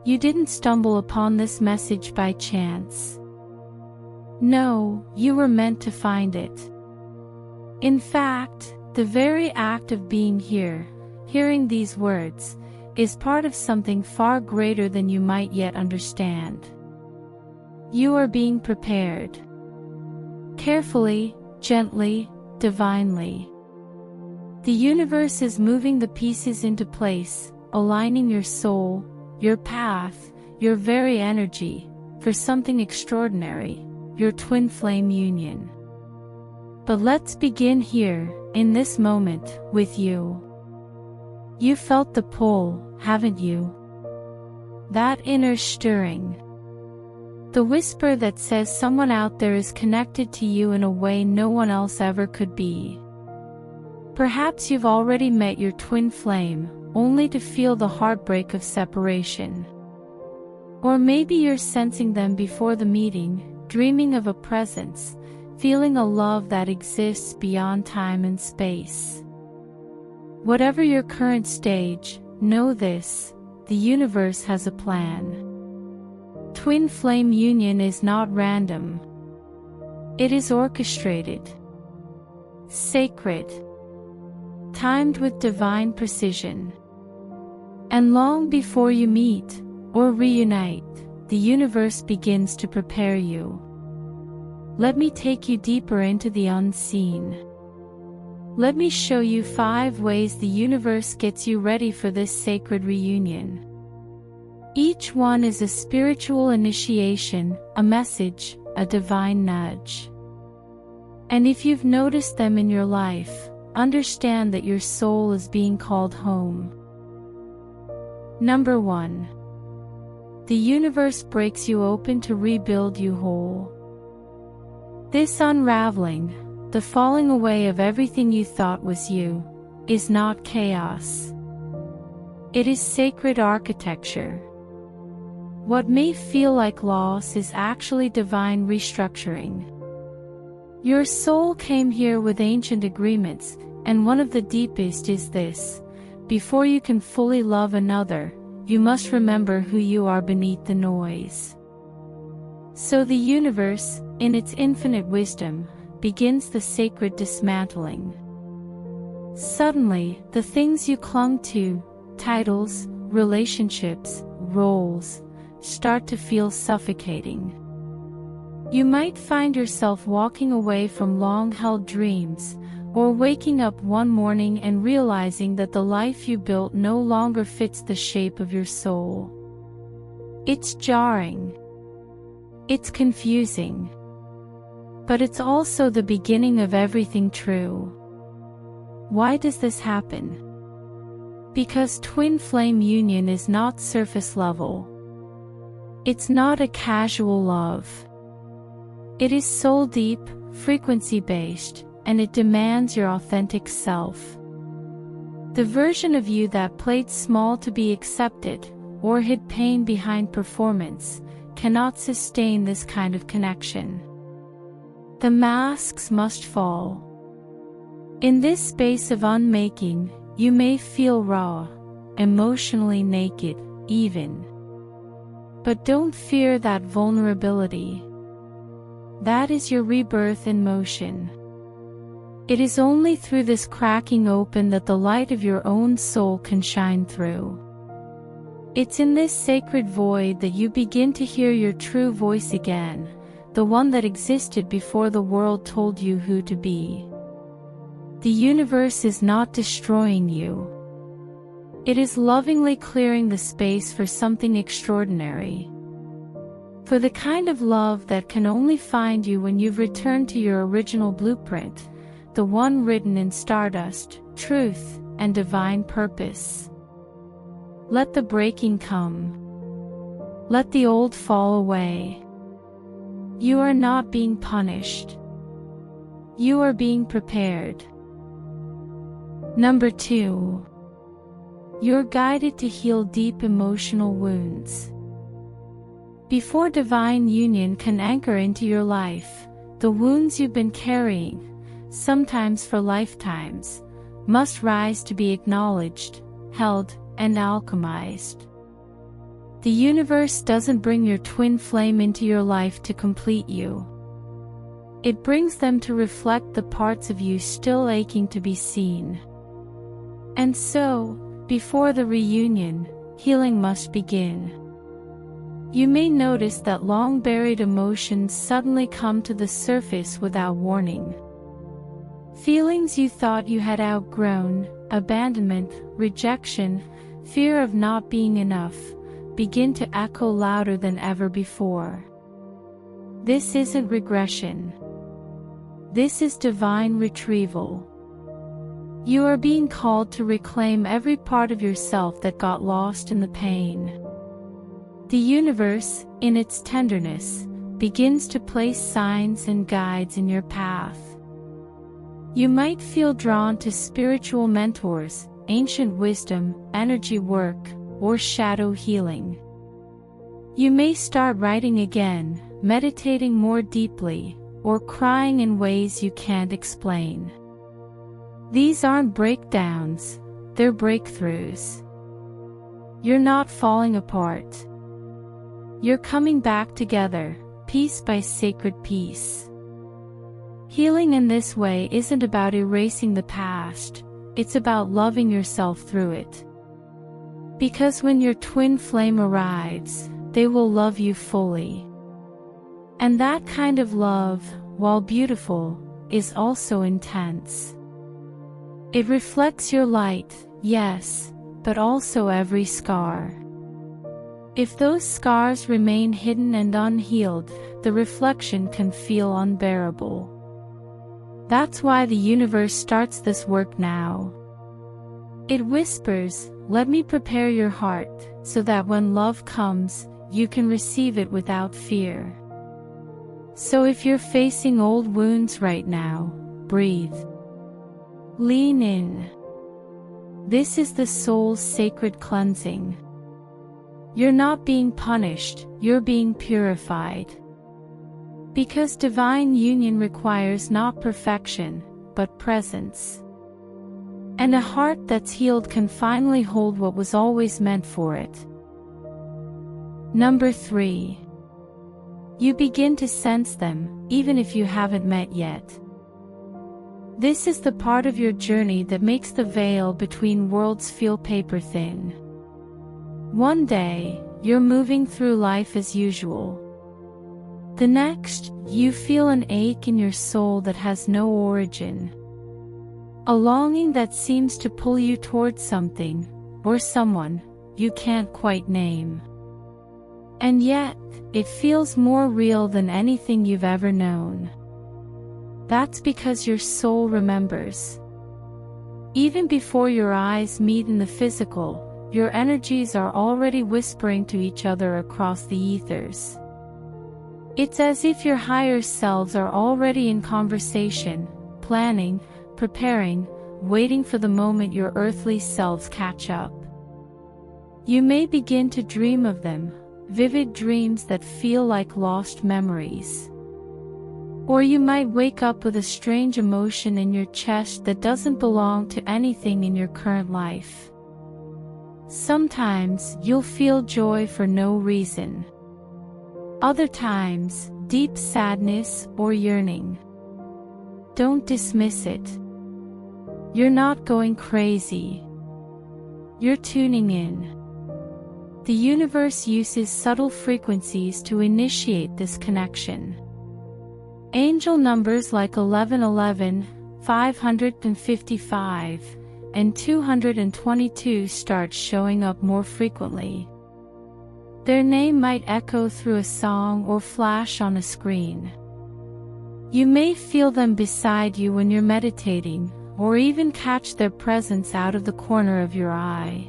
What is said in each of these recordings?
You didn't stumble upon this message by chance. No, you were meant to find it. In fact, the very act of being here, hearing these words, is part of something far greater than you might yet understand. You are being prepared. Carefully, gently, divinely. The universe is moving the pieces into place, aligning your soul, your path, your very energy, for something extraordinary, your twin flame union. But let's begin here, in this moment, with you. You felt the pull, haven't you? That inner stirring. The whisper that says someone out there is connected to you in a way no one else ever could be. Perhaps you've already met your twin flame, only to feel the heartbreak of separation. Or maybe you're sensing them before the meeting, dreaming of a presence, feeling a love that exists beyond time and space. Whatever your current stage, know this: the universe has a plan. Twin flame union is not random. It is orchestrated, sacred, timed with divine precision. And long before you meet, or reunite, the universe begins to prepare you. Let me take you deeper into the unseen. Let me show you 5 ways the universe gets you ready for this sacred reunion. Each one is a spiritual initiation, a message, a divine nudge. And if you've noticed them in your life, understand that your soul is being called home. Number 1. The universe breaks you open to rebuild you whole. This unraveling, the falling away of everything you thought was you, is not chaos. It is sacred architecture. What may feel like loss is actually divine restructuring. Your soul came here with ancient agreements, and one of the deepest is this: before you can fully love another, you must remember who you are beneath the noise. So the universe, in its infinite wisdom, begins the sacred dismantling. Suddenly, the things you clung to, titles, relationships, roles, start to feel suffocating. You might find yourself walking away from long-held dreams, or waking up one morning and realizing that the life you built no longer fits the shape of your soul. It's jarring. It's confusing. But it's also the beginning of everything true. Why does this happen? Because twin flame union is not surface level. It's not a casual love. It is soul deep, frequency based, and it demands your authentic self. The version of you that played small to be accepted, or hid pain behind performance, cannot sustain this kind of connection. The masks must fall. In this space of unmaking, you may feel raw, emotionally naked, even. But don't fear that vulnerability. That is your rebirth in motion. It is only through this cracking open that the light of your own soul can shine through. It's in this sacred void that you begin to hear your true voice again, the one that existed before the world told you who to be. The universe is not destroying you. It is lovingly clearing the space for something extraordinary. For the kind of love that can only find you when you've returned to your original blueprint, the one written in stardust, truth, and divine purpose. Let the breaking come. Let the old fall away. You are not being punished. You are being prepared. Number 2. You're guided to heal deep emotional wounds. Before divine union can anchor into your life, the wounds you've been carrying, sometimes for lifetimes, must rise to be acknowledged, held, and alchemized. The universe doesn't bring your twin flame into your life to complete you. It brings them to reflect the parts of you still aching to be seen. And so, before the reunion, healing must begin. You may notice that long-buried emotions suddenly come to the surface without warning. Feelings you thought you had outgrown, abandonment, rejection, fear of not being enough, begin to echo louder than ever before. This isn't regression. This is divine retrieval. You are being called to reclaim every part of yourself that got lost in the pain. The universe, in its tenderness, begins to place signs and guides in your path. You might feel drawn to spiritual mentors, ancient wisdom, energy work, or shadow healing. You may start writing again, meditating more deeply, or crying in ways you can't explain. These aren't breakdowns, they're breakthroughs. You're not falling apart. You're coming back together, piece by sacred piece. Healing in this way isn't about erasing the past, it's about loving yourself through it. Because when your twin flame arrives, they will love you fully. And that kind of love, while beautiful, is also intense. It reflects your light, yes, but also every scar. If those scars remain hidden and unhealed, the reflection can feel unbearable. That's why the universe starts this work now. It whispers, "Let me prepare your heart, so that when love comes, you can receive it without fear." So if you're facing old wounds right now, breathe. Lean in. This is the soul's sacred cleansing. You're not being punished, you're being purified. Because divine union requires not perfection, but presence. And a heart that's healed can finally hold what was always meant for it. Number 3. You begin to sense them, even if you haven't met yet. This is the part of your journey that makes the veil between worlds feel paper thin. One day, you're moving through life as usual. The next, you feel an ache in your soul that has no origin. A longing that seems to pull you towards something, or someone, you can't quite name. And yet, it feels more real than anything you've ever known. That's because your soul remembers. Even before your eyes meet in the physical, your energies are already whispering to each other across the ethers. It's as if your higher selves are already in conversation, planning, preparing, waiting for the moment your earthly selves catch up. You may begin to dream of them, vivid dreams that feel like lost memories. Or you might wake up with a strange emotion in your chest that doesn't belong to anything in your current life. Sometimes you'll feel joy for no reason. Other times, deep sadness or yearning. Don't dismiss it. You're not going crazy. You're tuning in. The universe uses subtle frequencies to initiate this connection. Angel numbers like 1111, 555, and 222 start showing up more frequently. Their name might echo through a song or flash on a screen. You may feel them beside you when you're meditating, or even catch their presence out of the corner of your eye.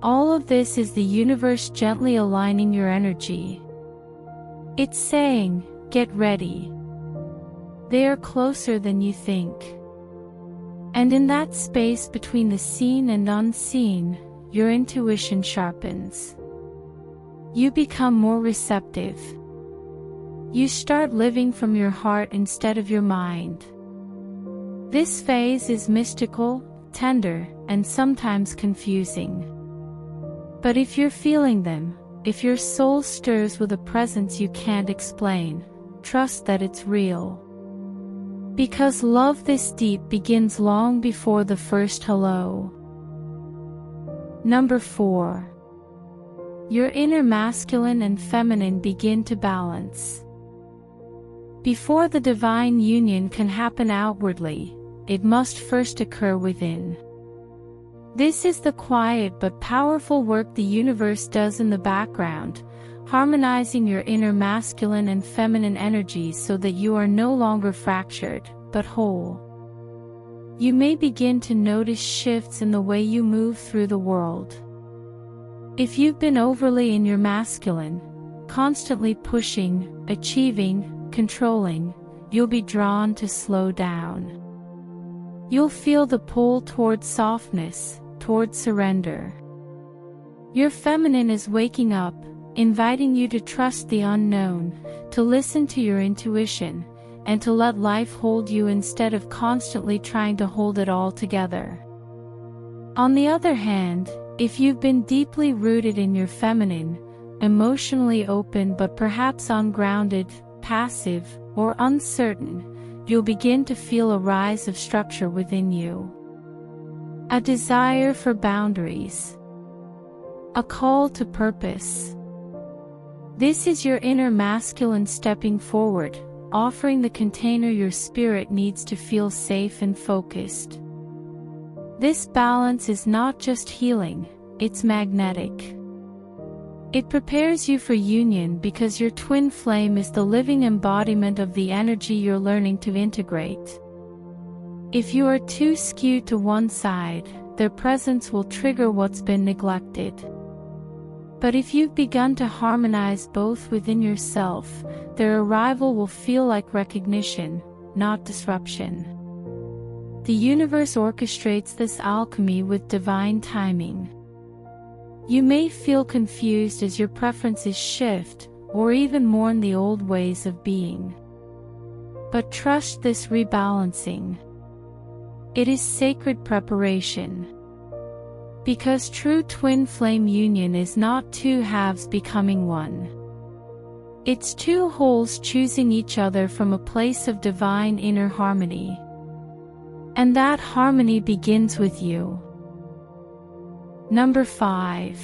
All of this is the universe gently aligning your energy. It's saying, get ready. They are closer than you think. And in that space between the seen and unseen, your intuition sharpens. You become more receptive. You start living from your heart instead of your mind. This phase is mystical, tender, and sometimes confusing. But if you're feeling them, if your soul stirs with a presence you can't explain, trust that it's real. Because love this deep begins long before the first hello. Number 4. Your inner masculine and feminine begin to balance. Before the divine union can happen outwardly, it must first occur within. This is the quiet but powerful work the universe does in the background, harmonizing your inner masculine and feminine energies so that you are no longer fractured, but whole. You may begin to notice shifts in the way you move through the world. If you've been overly in your masculine, constantly pushing, achieving, controlling, you'll be drawn to slow down. You'll feel the pull towards softness, towards surrender. Your feminine is waking up, inviting you to trust the unknown, to listen to your intuition, and to let life hold you instead of constantly trying to hold it all together. On the other hand, if you've been deeply rooted in your feminine, emotionally open but perhaps ungrounded, passive, or uncertain, you'll begin to feel a rise of structure within you. A desire for boundaries. A call to purpose. This is your inner masculine stepping forward, offering the container your spirit needs to feel safe and focused. This balance is not just healing, it's magnetic. It prepares you for union because your twin flame is the living embodiment of the energy you're learning to integrate. If you are too skewed to one side, their presence will trigger what's been neglected. But if you've begun to harmonize both within yourself, their arrival will feel like recognition, not disruption. The universe orchestrates this alchemy with divine timing. You may feel confused as your preferences shift, or even mourn the old ways of being. But trust this rebalancing. It is sacred preparation. Because true twin flame union is not two halves becoming one. It's two wholes choosing each other from a place of divine inner harmony. And that harmony begins with you. Number 5.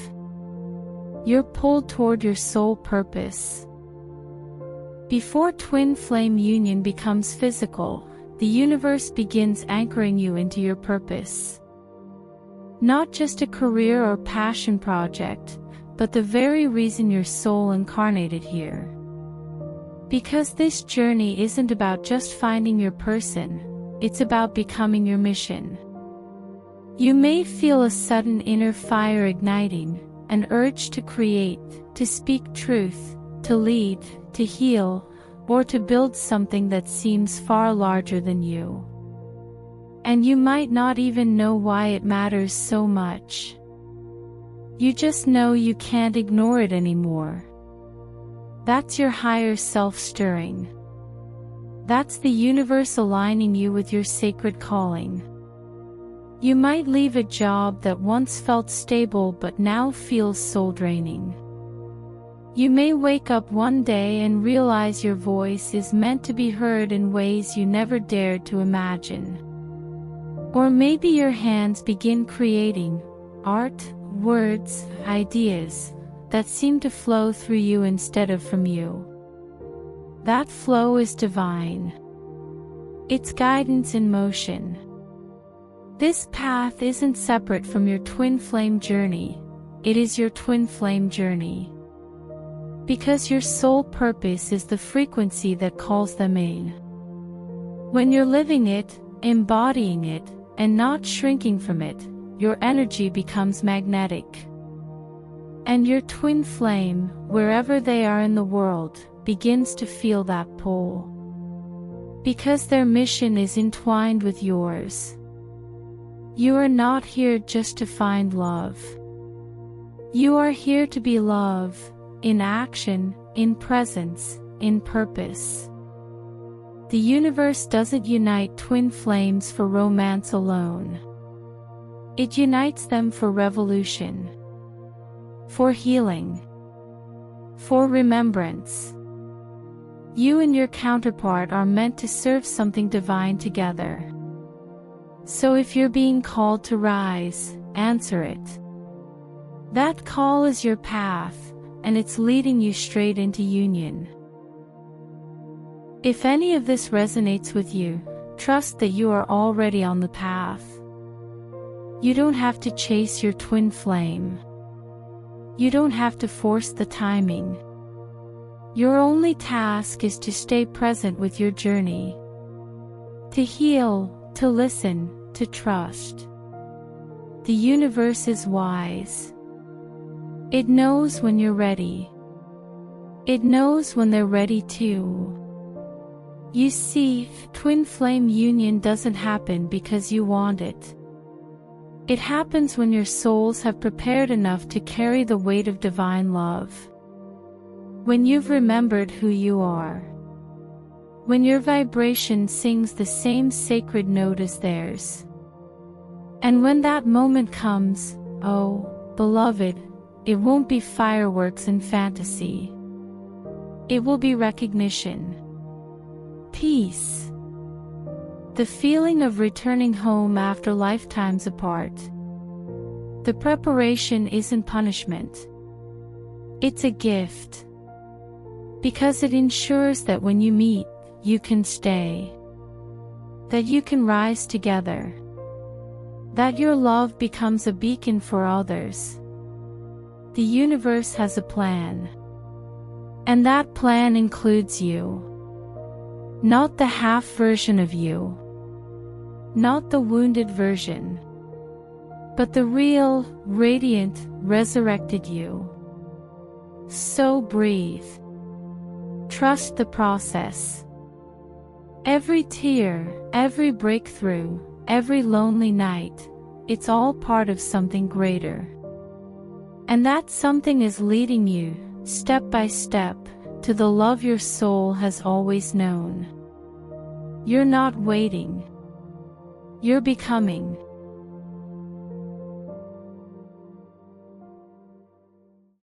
You're pulled toward your soul purpose. Before twin flame union becomes physical, the universe begins anchoring you into your purpose. Not just a career or passion project, but the very reason your soul incarnated here. Because this journey isn't about just finding your person, it's about becoming your mission. You may feel a sudden inner fire igniting, an urge to create, to speak truth, to lead, to heal, or to build something that seems far larger than you. And you might not even know why it matters so much. You just know you can't ignore it anymore. That's your higher self stirring. That's the universe aligning you with your sacred calling. You might leave a job that once felt stable but now feels soul-draining. You may wake up one day and realize your voice is meant to be heard in ways you never dared to imagine. Or maybe your hands begin creating art, words, ideas that seem to flow through you instead of from you. That flow is divine. It's guidance in motion. This path isn't separate from your twin flame journey, it is your twin flame journey. Because your soul purpose is the frequency that calls them in. When you're living it, embodying it, and not shrinking from it, your energy becomes magnetic. And your twin flame, wherever they are in the world, begins to feel that pull. Because their mission is entwined with yours. You are not here just to find love. You are here to be love, in action, in presence, in purpose. The universe doesn't unite twin flames for romance alone. It unites them for revolution. for healing, for remembrance. You and your counterpart are meant to serve something divine together. So if you're being called to rise, answer it. That call is your path, and it's leading you straight into union. If any of this resonates with you, trust that you are already on the path. You don't have to chase your twin flame. You don't have to force the timing. Your only task is to stay present with your journey. To heal, to listen, to trust. The universe is wise. It knows when you're ready. It knows when they're ready too. You see, twin flame union doesn't happen because you want it. It happens when your souls have prepared enough to carry the weight of divine love. When you've remembered who you are. When your vibration sings the same sacred note as theirs. And when that moment comes, oh, beloved, it won't be fireworks and fantasy. It will be recognition. Peace. The feeling of returning home after lifetimes apart. The preparation isn't punishment. It's a gift. Because it ensures that when you meet, you can stay. That you can rise together. That your love becomes a beacon for others. The universe has a plan. And that plan includes you. Not the half version of you. Not the wounded version. But the real, radiant, resurrected you. So breathe. Trust the process. Every tear, every breakthrough, every lonely night, it's all part of something greater. And that something is leading you, step by step, to the love your soul has always known. You're not waiting. You're becoming.